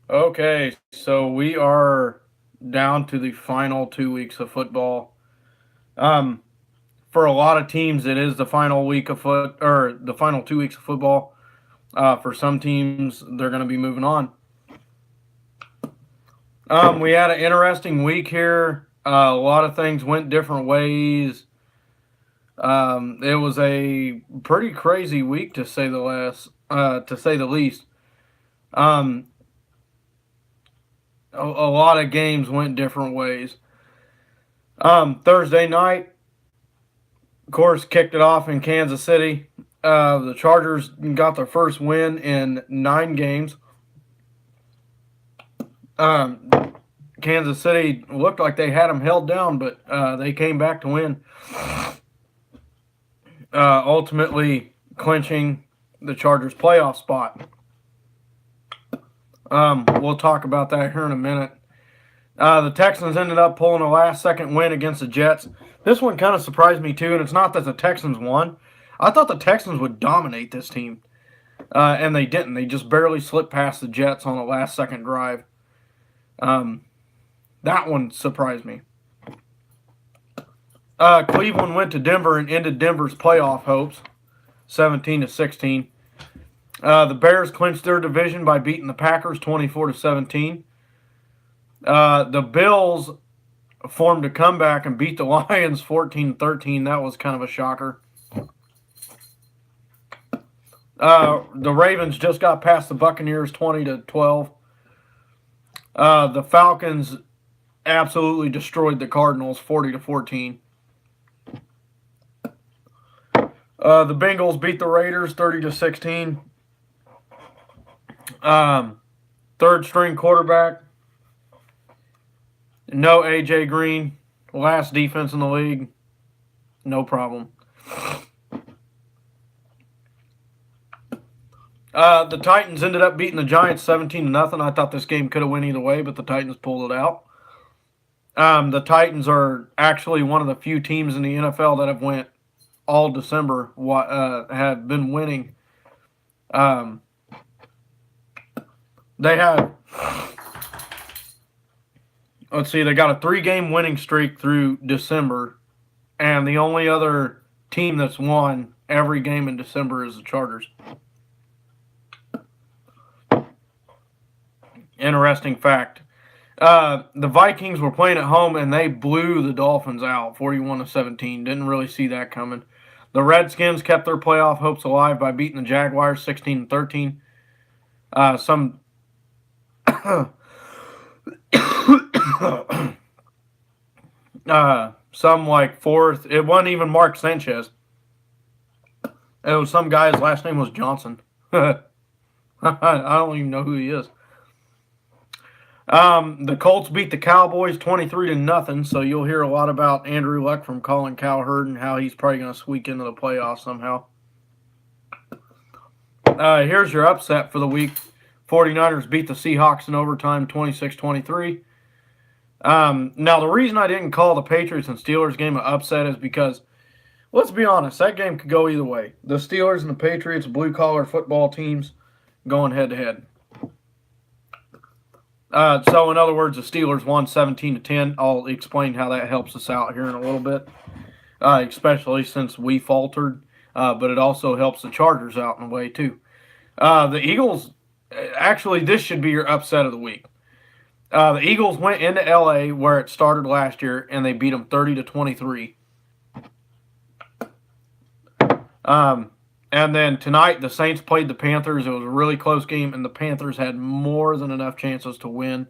Okay, so we are down to the final 2 weeks of football. Um, for a lot of teams, it is the final week of the final 2 weeks of football. For some teams, they're going to be moving on. We had an interesting week here. A lot of things went different ways. It was a pretty crazy week to say the last, to say the least. Um, a lot of games went different ways. Thursday night, of course, kicked it off in Kansas City. The Chargers got their first win in 9 games. Um, Kansas City looked like they had them held down, but they came back to win, ultimately clinching the Chargers' playoff spot. We'll talk about that here in a minute. The Texans ended up pulling a last-second win against the Jets. This one kind of surprised me too, and it's not that the Texans won. I thought the Texans would dominate this team, and they didn't. They just barely slipped past the Jets on a last-second drive. Um, that one surprised me. Cleveland went to Denver and ended Denver's playoff hopes, 17-16. The Bears clinched their division by beating the Packers 24-17. The Bills formed a comeback and beat the Lions 14-13. That was kind of a shocker. The Ravens just got past the Buccaneers 20-12. The Falcons absolutely destroyed the Cardinals 40-14. The Bengals beat the Raiders 30-16. Third string quarterback, no AJ Green, last defense in the league, no problem. The Titans ended up beating the Giants 17-0. I thought this game could have went either way, but the Titans pulled it out. The Titans are actually one of the few teams in the NFL that have went all December, have been winning. They have, let's see, they got a 3-game winning streak through December, and the only other team that's won every game in December is the Chargers. Interesting fact. The Vikings were playing at home and they blew the Dolphins out 41-17. Didn't really see that coming. The Redskins kept their playoff hopes alive by beating the Jaguars 16-13. Some like fourth. It wasn't even Mark Sanchez. It was some guy's last name was Johnson. I don't even know who he is. The Colts beat the Cowboys 23-0, so you'll hear a lot about Andrew Luck from Colin Cowherd and how he's probably going to squeak into the playoffs somehow. Here's your upset for the week. 49ers beat the Seahawks in overtime 26-23. Now, the reason I didn't call the Patriots and Steelers game an upset is because, let's be honest, that game could go either way. The Steelers and the Patriots, blue-collar football teams, going head-to-head. So, in other words, the Steelers won 17-10. I'll explain how that helps us out here in a little bit, especially since we faltered. But it also helps the Chargers out in a way, too. The Eagles, actually, this should be your upset of the week. The Eagles went into L.A. where it started last year, and they beat them 30-23. And then tonight, the Saints played the Panthers. It was a really close game, and the Panthers had more than enough chances to win.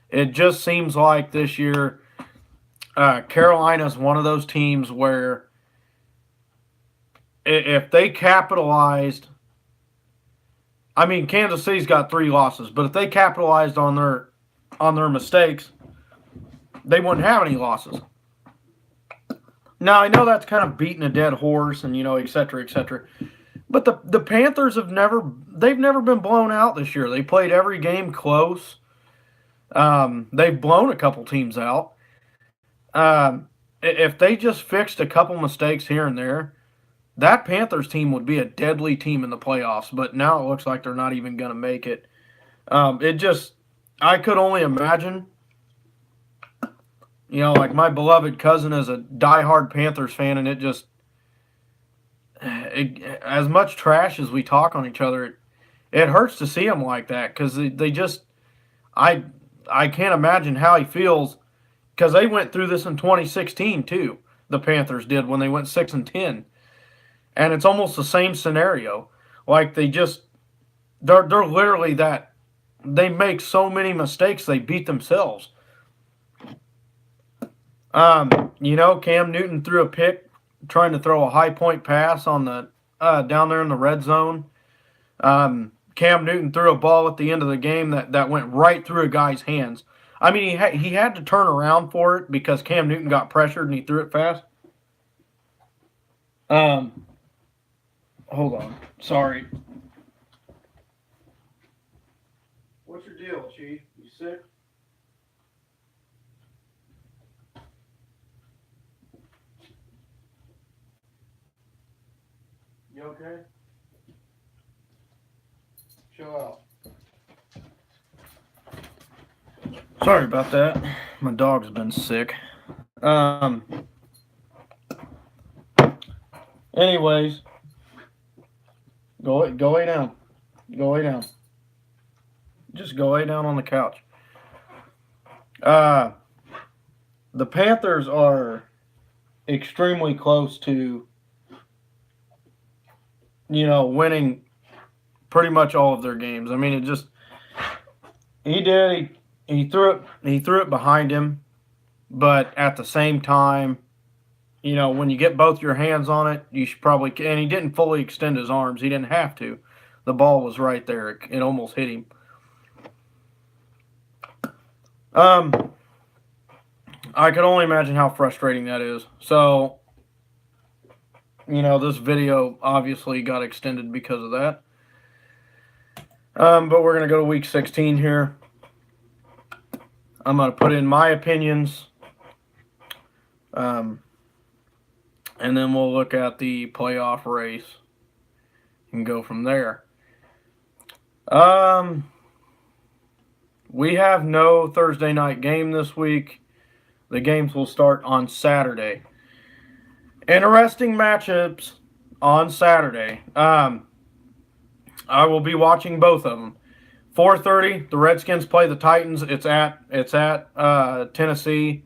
It just seems like this year, Carolina's one of those teams where if they capitalized, I mean, Kansas City's got 3 losses, but if they capitalized on their mistakes, they wouldn't have any losses. Now, I know that's kind of beating a dead horse and, et cetera, et cetera. But the Panthers they've never been blown out this year. They played every game close. They've blown a couple teams out. If they just fixed a couple mistakes here and there, that Panthers team would be a deadly team in the playoffs. But now it looks like they're not even going to make it. I could only imagine, like my beloved cousin is a diehard Panthers fan, and as much trash as we talk on each other, it hurts to see him like that because they just, I, I can't imagine how he feels because they went through this in 2016 too. The Panthers did when they went 6-10, and it's almost the same scenario. Like they're literally that they make so many mistakes they beat themselves. Cam Newton threw a pick trying to throw a high point pass on the down there in the red zone. Cam Newton threw a ball at the end of the game that went right through a guy's hands. I mean, he had to turn around for it because Cam Newton got pressured and he threw it fast. Hold on. Sorry. What's your deal, Chief? You sick? You okay? Chill out. Sorry about that. My dog's been sick. Anyways, go lay down. Go lay down. Just go lay down on the couch. The Panthers are extremely close to, winning pretty much all of their games. I mean, it just he threw it behind him, but at the same time, when you get both your hands on it, you should probably. And he didn't fully extend his arms. He didn't have to. The ball was right there. It almost hit him. I could only imagine how frustrating that is. So, this video obviously got extended because of that. But we're going to go to week 16 here. I'm going to put in my opinions. And then we'll look at the playoff race and go from there. We have no Thursday night game this week. The games will start on Saturday. Interesting matchups on Saturday. I will be watching both of them. 4:30, the Redskins play the Titans. It's at Tennessee.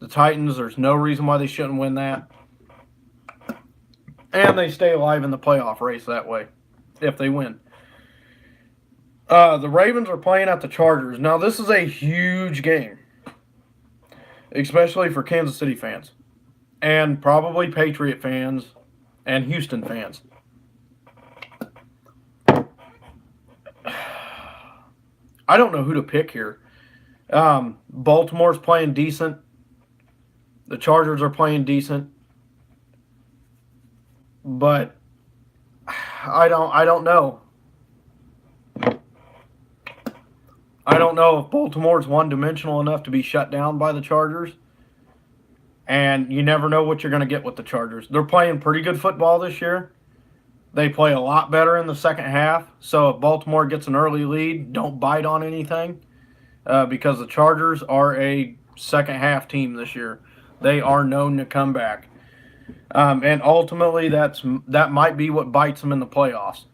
The Titans, there's no reason why they shouldn't win that. And they stay alive in the playoff race that way, if they win. The Ravens are playing at the Chargers. Now, this is a huge game, especially for Kansas City fans, and probably Patriot fans and Houston fans. I don't know who to pick here. Baltimore's playing decent. The Chargers are playing decent. But I don't know. I don't know if Baltimore's one-dimensional enough to be shut down by the Chargers. And you never know what you're going to get with the Chargers. They're playing pretty good football this year. They play a lot better in the second half. So if Baltimore gets an early lead, don't bite on anything. Because the Chargers are a second-half team this year. They are known to come back. And ultimately, that might be what bites them in the playoffs.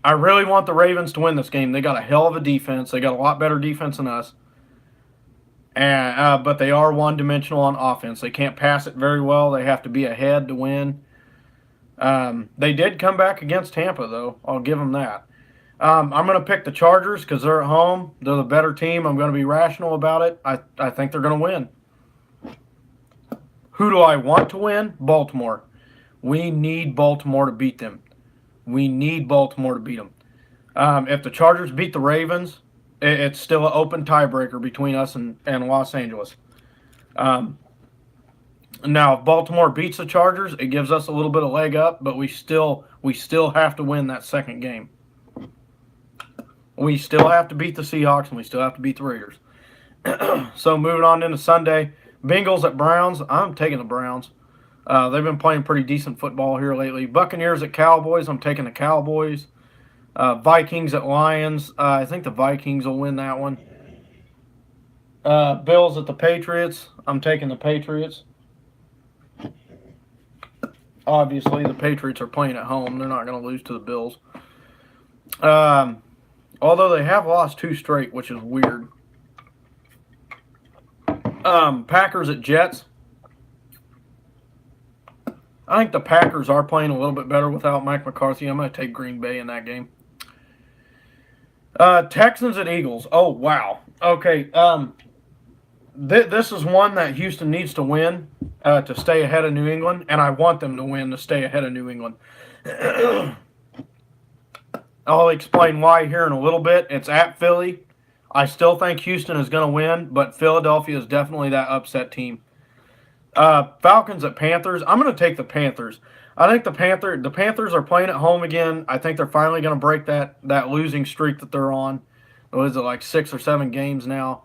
I really want the Ravens to win this game. They got a hell of a defense. They got a lot better defense than us. But they are one-dimensional on offense. They can't pass it very well. They have to be ahead to win. They did come back against Tampa, though. I'll give them that. I'm going to pick the Chargers because they're at home. They're the better team. I'm going to be rational about it. I think they're going to win. Who do I want to win? Baltimore. We need Baltimore to beat them. We need Baltimore to beat them. If the Chargers beat the Ravens, it's still an open tiebreaker between us and Los Angeles. Now, if Baltimore beats the Chargers, it gives us a little bit of leg up, but we still have to win that second game. We still have to beat the Seahawks, and we still have to beat the Raiders. So moving on into Sunday, Bengals at Browns. I'm taking the Browns. They've been playing pretty decent football here lately. Buccaneers at Cowboys. I'm taking the Cowboys. Vikings at Lions. I think the Vikings will win that one. Bills at the Patriots. I'm taking the Patriots. Obviously, the Patriots are playing at home. They're not going to lose to the Bills. Although they have lost 2 straight, which is weird. Packers at Jets. I think the Packers are playing a little bit better without Mike McCarthy. I'm going to take Green Bay in that game. Texans at Eagles. Oh, wow. Okay. This is one that Houston needs to win to stay ahead of New England, and I want them to win to stay ahead of New England. I'll explain why here in a little bit. It's at Philly. I still think Houston is going to win, but Philadelphia is definitely that upset team. Falcons at Panthers. I'm going to take the Panthers. I think the Panthers are playing at home again. I think they're finally going to break that losing streak that they're on. What is it, like 6 or 7 games now?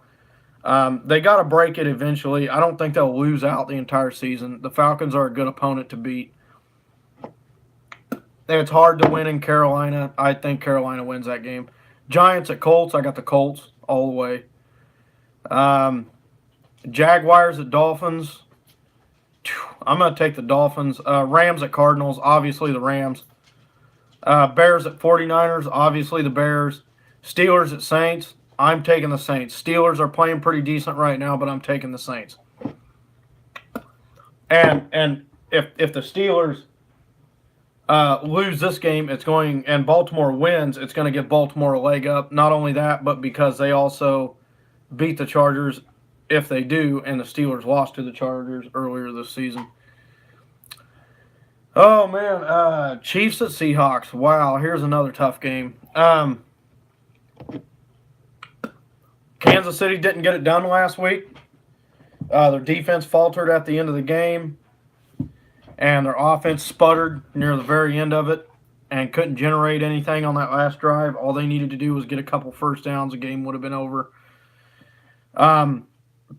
They got to break it eventually. I don't think they'll lose out the entire season. The Falcons are a good opponent to beat. It's hard to win in Carolina. I think Carolina wins that game. Giants at Colts. I got the Colts all the way. Jaguars at Dolphins. I'm going to take the Dolphins. Rams at Cardinals. Obviously the Rams. Bears at 49ers. Obviously the Bears. Steelers at Saints. I'm taking the Saints. Steelers are playing pretty decent right now, but I'm taking the Saints. And if the Steelers lose this game, and Baltimore wins, it's going to give Baltimore a leg up. Not only that, but because they also beat the Chargers if they do, and the Steelers lost to the Chargers earlier this season. Oh, man. Chiefs at Seahawks. Wow, here's another tough game. Kansas City didn't get it done last week. Their defense faltered at the end of the game, and their offense sputtered near the very end of it and couldn't generate anything on that last drive. All they needed to do was get a couple first downs. The game would have been over.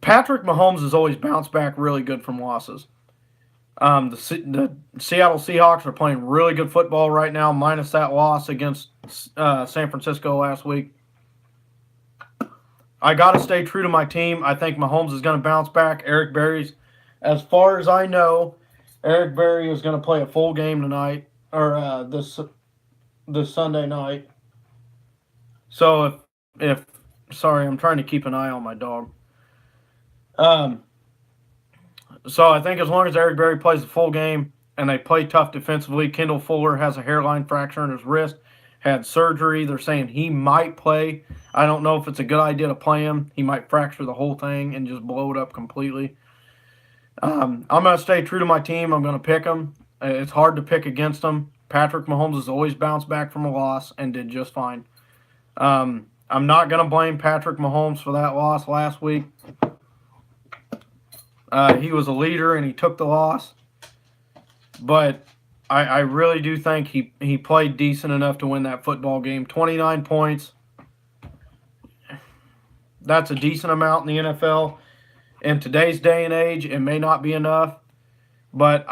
Patrick Mahomes has always bounced back really good from losses. The Seattle Seahawks are playing really good football right now, minus that loss against San Francisco last week. I got to stay true to my team. I think Mahomes is going to bounce back. Eric Berry's, as far as I know, Eric Berry is going to play a full game tonight, or this Sunday night. So sorry, I'm trying to keep an eye on my dog. So I think as long as Eric Berry plays the full game and they play tough defensively, Kendall Fuller has a hairline fracture in his wrist, had surgery. They're saying he might play. I don't know if it's a good idea to play him. He might fracture the whole thing and just blow it up completely. I'm going to stay true to my team. I'm going to pick him. It's hard to pick against him. Patrick Mahomes has always bounced back from a loss and did just fine. I'm not going to blame Patrick Mahomes for that loss last week. He was a leader and he took the loss. But I really do think he played decent enough to win that football game. 29 points. That's a decent amount in the NFL. In today's day and age, it may not be enough. But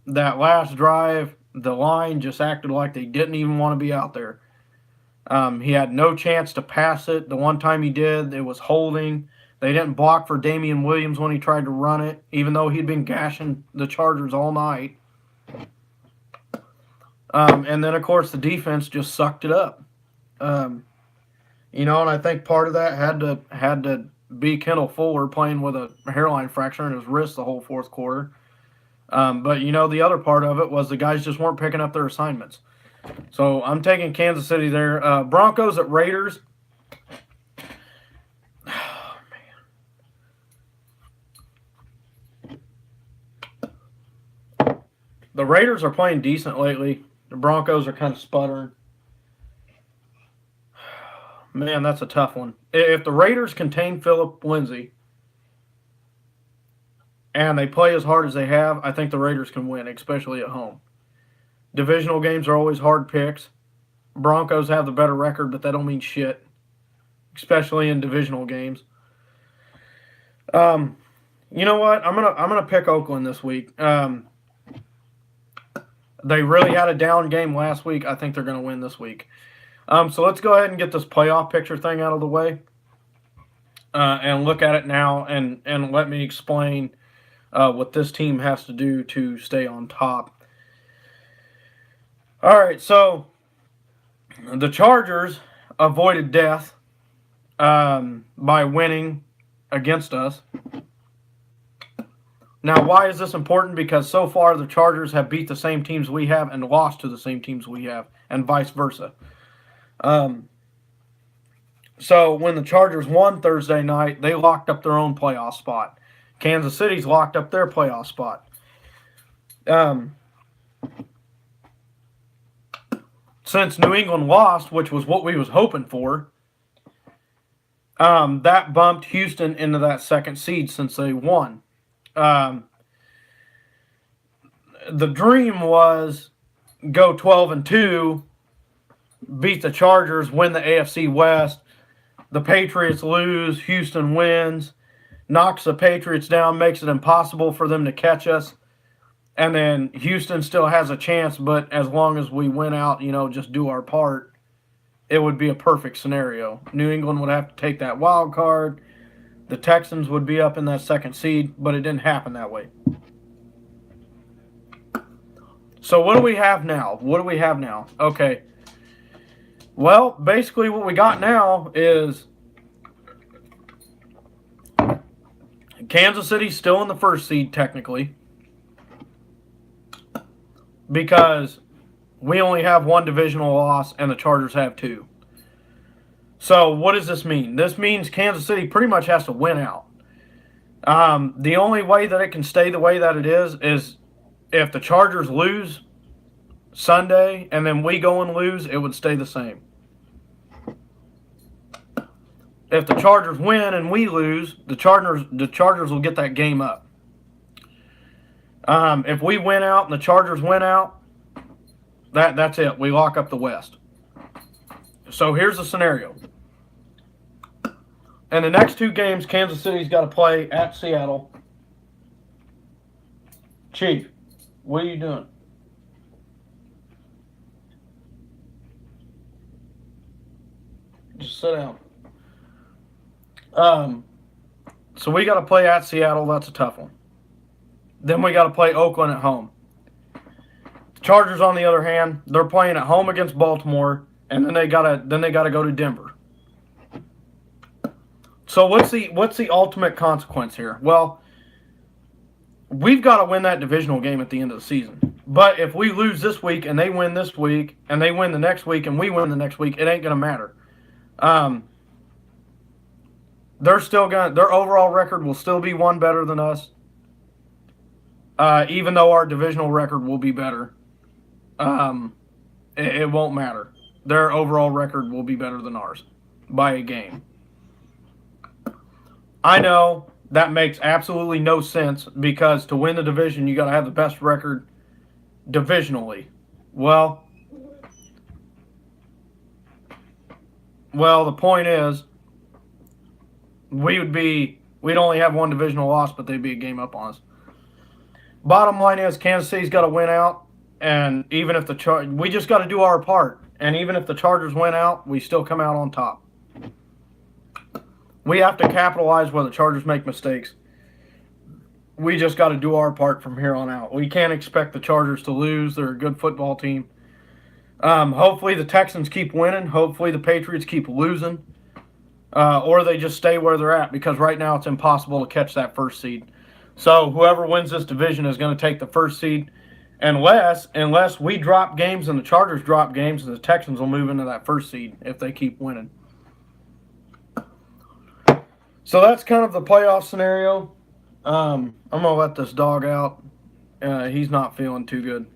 that last drive, the line just acted like they didn't even want to be out there. He had no chance to pass it. The one time he did, it was holding. They didn't block for Damian Williams when he tried to run it, even though he'd been gashing the Chargers all night. And then, of course, the defense just sucked it up. And I think part of that had to be Kendall Fuller playing with a hairline fracture in his wrist the whole fourth quarter. But, the other part of it was the guys just weren't picking up their assignments. So I'm taking Kansas City there. Broncos at Raiders. Oh, man. The Raiders are playing decent lately. The Broncos are kind of sputtering. Man, that's a tough one. If the Raiders contain Phillip Lindsay and they play as hard as they have, I think the Raiders can win, especially at home. Divisional games are always hard picks. Broncos have the better record, but that don't mean shit, especially in divisional games. You know what? I'm gonna pick Oakland this week. They really had a down game last week. I think they're going to win this week. So let's go ahead and get this playoff picture thing out of the way, and look at it now, and let me explain what this team has to do to stay on top. All right, so the Chargers avoided death by winning against us. Now, why is this important? Because so far the Chargers have beat the same teams we have and lost to the same teams we have, and vice versa. So when the Chargers won Thursday night, they locked up their own playoff spot. Kansas City's locked up their playoff spot. Since New England lost, which was what we was hoping for, that bumped Houston into that second seed since they won. The dream was go 12-2, beat the Chargers, win the AFC West. The Patriots lose, Houston wins, knocks the Patriots down, makes it impossible for them to catch us. And then Houston still has a chance, but as long as we win out, just do our part, it would be a perfect scenario. New England would have to take that wild card. The Texans would be up in that second seed, but it didn't happen that way. So what do we have now? Okay. Well, basically what we got now is Kansas City's still in the first seed technically, because we only have one divisional loss and the Chargers have two. So what does this mean? This means Kansas City pretty much has to win out. The only way that it can stay the way that it is if the Chargers lose Sunday and then we go and lose, it would stay the same. If the Chargers win and we lose, the Chargers will get that game up. If we win out and the Chargers win out, that's it. We lock up the West. So here's the scenario. In the next two games, Kansas City's got to play at Seattle. Chief, what are you doing? Just sit down. So we got to play at Seattle. That's a tough one. Then we got to play Oakland at home. The Chargers, on the other hand, they're playing at home against Baltimore, and then they gotta go to Denver. So what's the ultimate consequence here? Well, we've got to win that divisional game at the end of the season. But if we lose this week and they win this week and they win the next week and we win the next week, it ain't gonna matter. Their overall record will still be one better than us. Even though our divisional record will be better, it won't matter. Their overall record will be better than ours by a game. I know that makes absolutely no sense, because to win the division, you got to have the best record divisionally. Well, the point is, we'd only have one divisional loss, but they'd be a game up on us. Bottom line is, Kansas City's got to win out, and even if we just got to do our part. And even if the Chargers win out, we still come out on top. We have to capitalize where the Chargers make mistakes. We just got to do our part from here on out. We can't expect the Chargers to lose. They're a good football team. Hopefully the Texans keep winning. Hopefully the Patriots keep losing. Or they just stay where they're at, because right now it's impossible to catch that first seed. So whoever wins this division is going to take the first seed, unless we drop games and the Chargers drop games, and the Texans will move into that first seed if they keep winning. So that's kind of the playoff scenario. I'm going to let this dog out. He's not feeling too good.